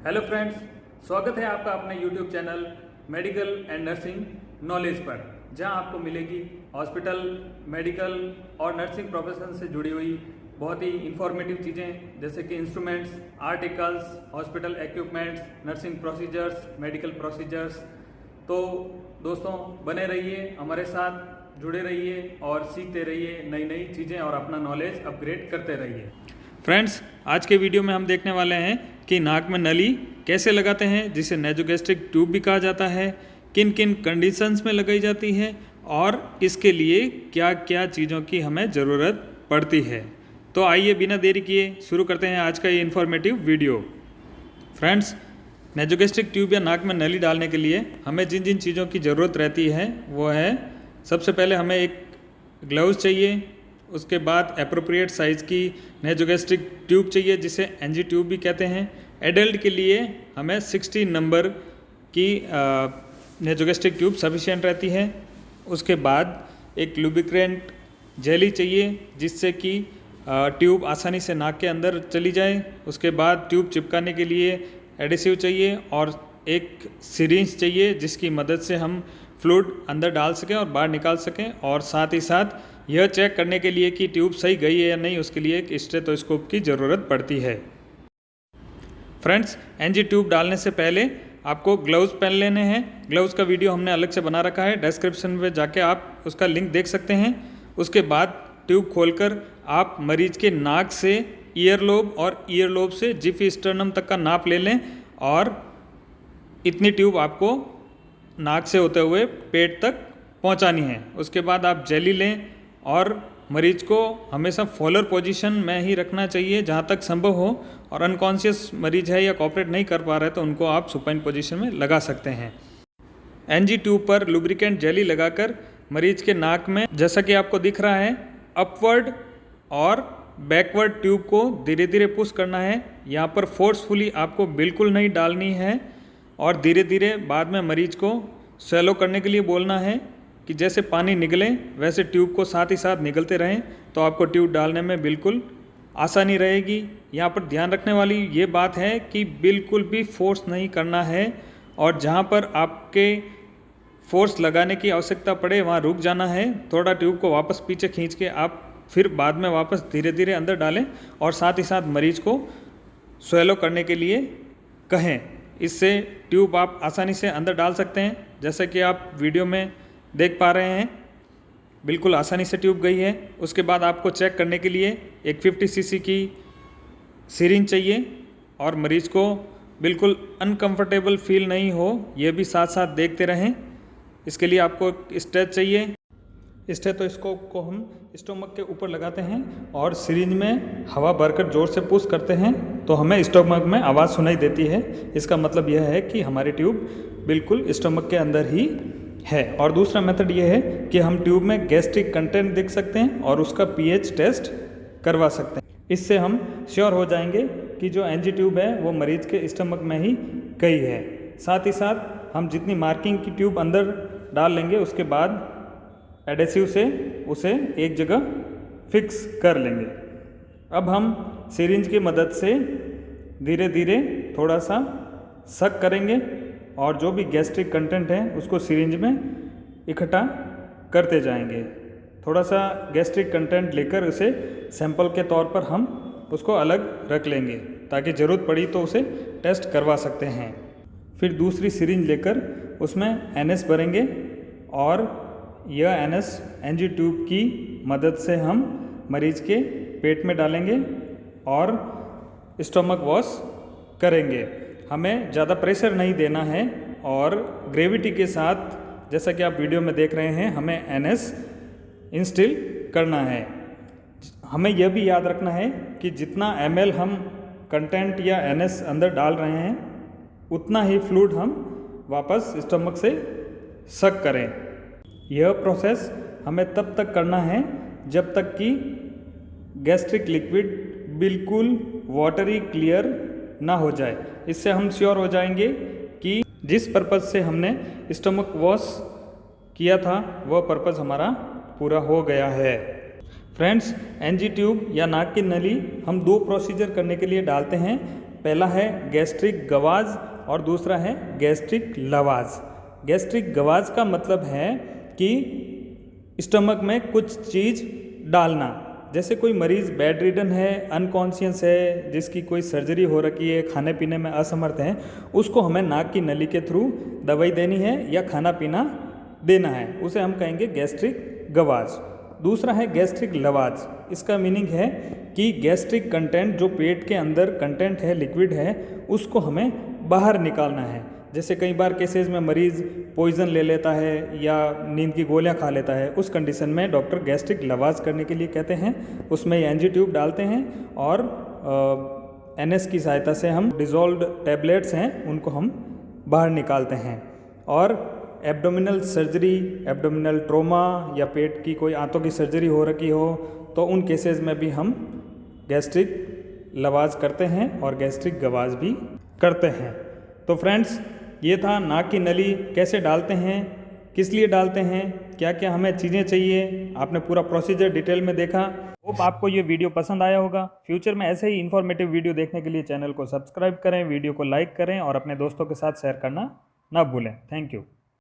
Hello friends, स्वागत है आपका अपने YouTube channel medical and nursing knowledge पर, जहां आपको मिलेगी हॉस्पिटल, मेडिकल और नर्सिंग प्रोफेशन से जुड़ी हुई बहुत ही इंफॉर्मेटिव चीज़ें जैसे कि instruments, articles, hospital equipments, nursing procedures, medical procedures. तो दोस्तों बने रहिए, हमारे साथ जुड़े रहिए और सीखते रहिए नई नई चीज़ें और अपना नॉलेज अपग्रेड करते रहिए। फ्रेंड्स, आज के वीडियो में हम देखने वाले हैं कि नाक में नली कैसे लगाते हैं, जिसे नेजोगैस्ट्रिक ट्यूब भी कहा जाता है, किन किन कंडीशंस में लगाई जाती है और इसके लिए क्या क्या चीज़ों की हमें ज़रूरत पड़ती है। तो आइए बिना देरी किए शुरू करते हैं आज का ये informative video. Friends, nasogastric tube या नाक में नली डालने के लिए हमें जिन जिन चीज़ों की ज़रूरत रहती है वो है, सबसे पहले हमें एक ग्लव्स चाहिए, उसके बाद एप्रोप्रिएट साइज़ की नेजोगैस्ट्रिक ट्यूब चाहिए जिसे एनजी ट्यूब भी कहते हैं। एडल्ट के लिए हमें 60 नंबर की नेजोगैस्ट्रिक ट्यूब सफिशिएंट रहती है। उसके बाद एक लुब्रिकेंट जेली चाहिए जिससे कि ट्यूब आसानी से नाक के अंदर चली जाए। उसके बाद ट्यूब चिपकाने के लिए एडेसिव चाहिए और एक सिरिंज चाहिए जिसकी मदद से हम फ्लूइड अंदर डाल सकें और बाहर निकाल सकें, और साथ ही साथ यह चेक करने के लिए कि ट्यूब सही गई है या नहीं, उसके लिए एक स्टेथोस्कोप की ज़रूरत पड़ती है। फ्रेंड्स, एनजी ट्यूब डालने से पहले आपको ग्लव्स पहन लेने हैं। ग्लव्स का वीडियो हमने अलग से बना रखा है, डिस्क्रिप्शन में जाके आप उसका लिंक देख सकते हैं। उसके बाद ट्यूब खोलकर आप मरीज के नाक से ईयरलोब और ईयरलोब से जिफी स्टर्नम तक का नाप ले लें और इतनी ट्यूब आपको नाक से होते हुए पेट तक पहुंचानी है। उसके बाद आप जेली लें और मरीज को हमेशा फॉलर पोजीशन में ही रखना चाहिए जहां तक संभव हो, और अनकॉन्शियस मरीज है या कोऑपरेट नहीं कर पा रहे तो उनको आप सुपाइन पोजीशन में लगा सकते हैं। एनजी ट्यूब पर लुब्रिकेंट जेली लगाकर मरीज के नाक में, जैसा कि आपको दिख रहा है, अपवर्ड और बैकवर्ड ट्यूब को धीरे धीरे पुश करना है। यहाँ पर फोर्सफुली आपको बिल्कुल नहीं डालनी है और धीरे धीरे बाद में मरीज को स्वेलो करने के लिए बोलना है कि जैसे पानी निकले वैसे ट्यूब को साथ ही साथ निकलते रहें, तो आपको ट्यूब डालने में बिल्कुल आसानी रहेगी। यहाँ पर ध्यान रखने वाली ये बात है कि बिल्कुल भी फोर्स नहीं करना है, और जहाँ पर आपके फोर्स लगाने की आवश्यकता पड़े वहाँ रुक जाना है। थोड़ा ट्यूब को वापस पीछे खींच के आप फिर बाद में वापस धीरे धीरे अंदर डालें और साथ ही साथ मरीज को स्वेलो करने के लिए कहें। इससे ट्यूब आप आसानी से अंदर डाल सकते हैं, जैसा कि आप वीडियो में देख पा रहे हैं, बिल्कुल आसानी से ट्यूब गई है। उसके बाद आपको चेक करने के लिए एक 50 सीसी की सिरिंज चाहिए, और मरीज को बिल्कुल अनकंफर्टेबल फील नहीं हो ये भी साथ साथ देखते रहें। इसके लिए आपको एक स्टेज चाहिए। स्टेथोस्कोप को हम स्टोमक के ऊपर लगाते हैं और सिरिंज में हवा भरकर जोर से पुश करते हैं तो हमें स्टोमक में आवाज़ सुनाई देती है। इसका मतलब यह है कि हमारी ट्यूब बिल्कुल स्टोमक के अंदर ही है। और दूसरा मेथड ये है कि हम ट्यूब में गैस्ट्रिक कंटेंट देख सकते हैं और उसका पीएच टेस्ट करवा सकते हैं। इससे हम श्योर हो जाएंगे कि जो एनजी ट्यूब है वो मरीज के स्टमक में ही गई है। साथ ही साथ हम जितनी मार्किंग की ट्यूब अंदर डाल लेंगे उसके बाद एडेसिव से उसे एक जगह फिक्स कर लेंगे। अब हम सिरिंज की मदद से धीरे धीरे थोड़ा सा सक करेंगे और जो भी गैस्ट्रिक कंटेंट है उसको सिरिंज में इकट्ठा करते जाएंगे। थोड़ा सा गैस्ट्रिक कंटेंट लेकर उसे सैंपल के तौर पर हम उसको अलग रख लेंगे ताकि ज़रूरत पड़ी तो उसे टेस्ट करवा सकते हैं। फिर दूसरी सिरिंज लेकर उसमें एनएस भरेंगे और यह एनएस एनजी ट्यूब की मदद से हम मरीज के पेट में डालेंगे और स्टोमक वॉश करेंगे। हमें ज़्यादा प्रेशर नहीं देना है और ग्रेविटी के साथ, जैसा कि आप वीडियो में देख रहे हैं, हमें एनएस इंस्टिल करना है। हमें यह भी याद रखना है कि जितना ml हम कंटेंट या एनएस अंदर डाल रहे हैं उतना ही फ्लूइड हम वापस स्टोमक से सक करें। यह प्रोसेस हमें तब तक करना है जब तक कि गैस्ट्रिक लिक्विड बिल्कुल वाटरी क्लियर ना हो जाए। इससे हम श्योर हो जाएंगे कि जिस पर्पज़ से हमने स्टमक वॉश किया था वह पर्पज़ हमारा पूरा हो गया है। फ्रेंड्स, एनजी ट्यूब या नाक की नली हम दो प्रोसीजर करने के लिए डालते हैं। पहला है गैस्ट्रिक गवाज और दूसरा है गैस्ट्रिक लवाज। गैस्ट्रिक गवाज का मतलब है कि स्टमक में कुछ चीज़ डालना। जैसे कोई मरीज़ बेड रिडन है, अनकॉन्शियस है, जिसकी कोई सर्जरी हो रखी है, खाने पीने में असमर्थ है, उसको हमें नाक की नली के थ्रू दवाई देनी है या खाना पीना देना है, उसे हम कहेंगे गैस्ट्रिक गवाज। दूसरा है गैस्ट्रिक लवाज। इसका मीनिंग है कि गैस्ट्रिक कंटेंट जो पेट के अंदर कंटेंट है, लिक्विड है, उसको हमें बाहर निकालना है। जैसे कई बार केसेस में मरीज़ पॉइज़न ले लेता है या नींद की गोलियां खा लेता है, उस कंडीशन में डॉक्टर गैस्ट्रिक लवाज करने के लिए कहते हैं। उसमें एनजी ट्यूब डालते हैं और एनएस की सहायता से हम डिज़ोल्व्ड टैबलेट्स हैं उनको हम बाहर निकालते हैं। और एब्डोमिनल सर्जरी, एब्डोमिनल ट्रोमा या पेट की कोई आंतों की सर्जरी हो रखी हो तो उन केसेस में भी हम गैस्ट्रिक लवाज करते हैं और गैस्ट्रिक गवाज भी करते हैं। तो फ्रेंड्स, ये था नाक की नली कैसे डालते हैं, किस लिए डालते हैं, क्या क्या हमें चीज़ें चाहिए। आपने पूरा प्रोसीजर डिटेल में देखा। होप आपको ये वीडियो पसंद आया होगा। फ्यूचर में ऐसे ही इन्फॉर्मेटिव वीडियो देखने के लिए चैनल को सब्सक्राइब करें, वीडियो को लाइक करें और अपने दोस्तों के साथ शेयर करना ना भूलें। Thank you.